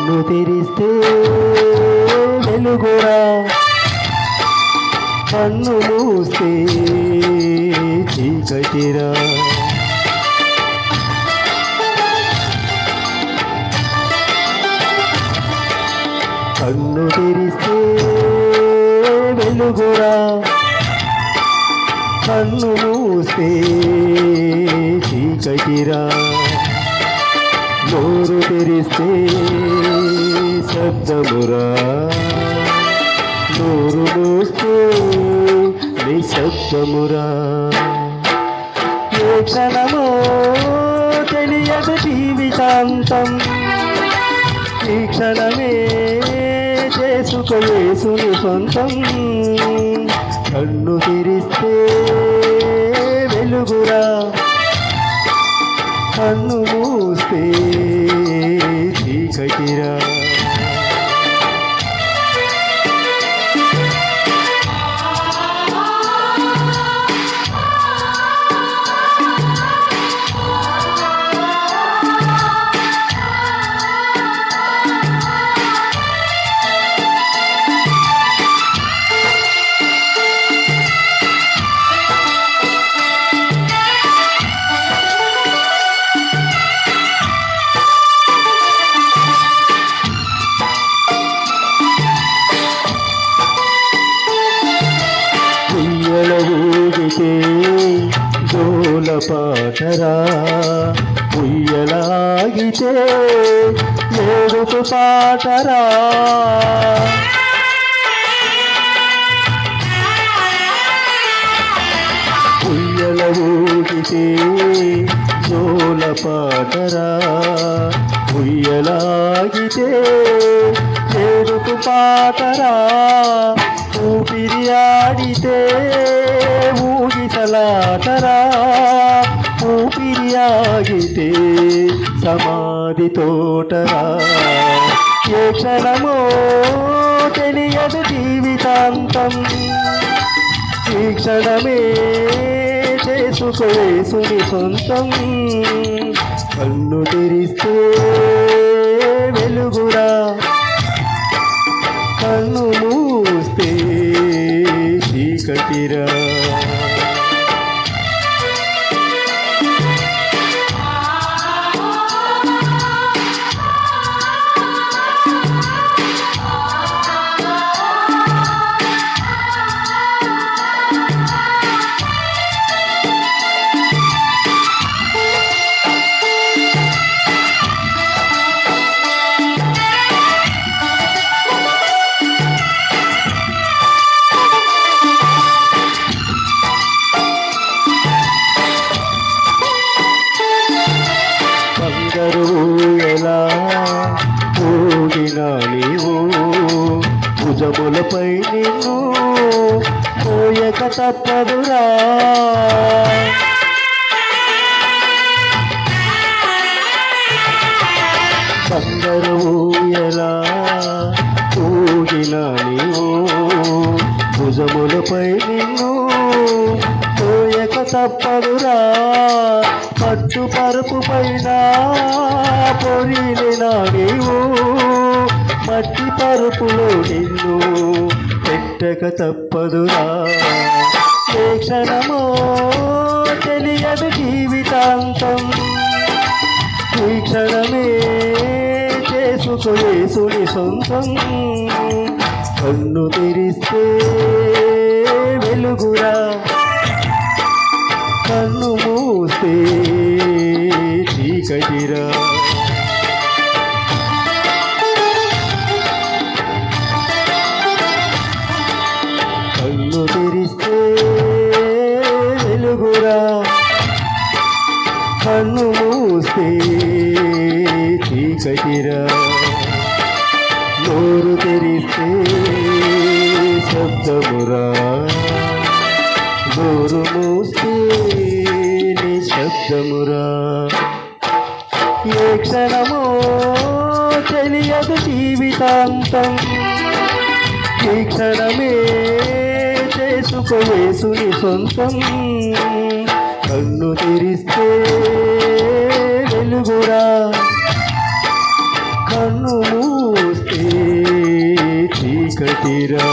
కన్ను తెరిస్తే వెలుగురా, కన్ను మూస్తే చీకటిరా. కన్ను తెరిస్తే వెలుగురా, కన్ను మూస్తే చీకటిరా. నోరు తెరిస్తే శబ్దమురా, నోరు మూస్తే నిశ్శబ్దమురా. ఏ క్షణమో తెలియదు జీవితాంతం, ఈ క్షణమే చేసుకో యేసుని సొంతం. కన్ను తెరిస్తే వెలుగురా, కన్ను మూస్తే చీకటిరా. ఊగితే జోల పాటరా, ఉయ్యలాగితే ఏడుపు పాటరా. ఉయ్యల ఊగితే జోల పాటరా, ఉయ్యలాగితే ఏడుపు పాటరా. ఊపిరి ఆడితే ఊగిసలాటరా, ఊపిరి ఆగితే సమాధి తోటరా. ఏ క్షణమో తెలియదు జీవితాంతం, ఈ క్షణమే చేసుకో యేసుని సొంతం. కన్ను తెరిస్తే వెలుగురా, కన్ను మూస్తే చీకటిరా. ఎలా ఊగినా నీవు భుజములపై నిన్ను పోయక తప్పదురా. అందరూ ఎలా ఊగినా నీవు భుజములపై నిన్ను పోయక తప్పదురా. పట్టు పరుపు పైన పొరిలినా నీవు మట్టి పరుపులో నిన్ను పెట్టక తప్పదురా. ఏ క్షణమో తెలియదు జీవితాంతం, ఈ క్షణమే చేసుకో యేసుని సొంతం. కన్ను తెరిస్తే వెలుగురా, కన్ను మూస్తే చీకటిరా. కన్ను తెరిస్తే వెలుగురా, కన్ను మూస్తే చీకటిరా. నోరు తెరిస్తే శబ్దమురా, నోరు మూస్తే నిశ్శబ్దమురా. ఏ క్షణమో తెలియదు జీవితాంతం, ఈ క్షణమే చేసుకో యేసుని సొంతం. కన్ను తెరిస్తే వెలుగురా, కన్ను మూస్తే చీకటిరా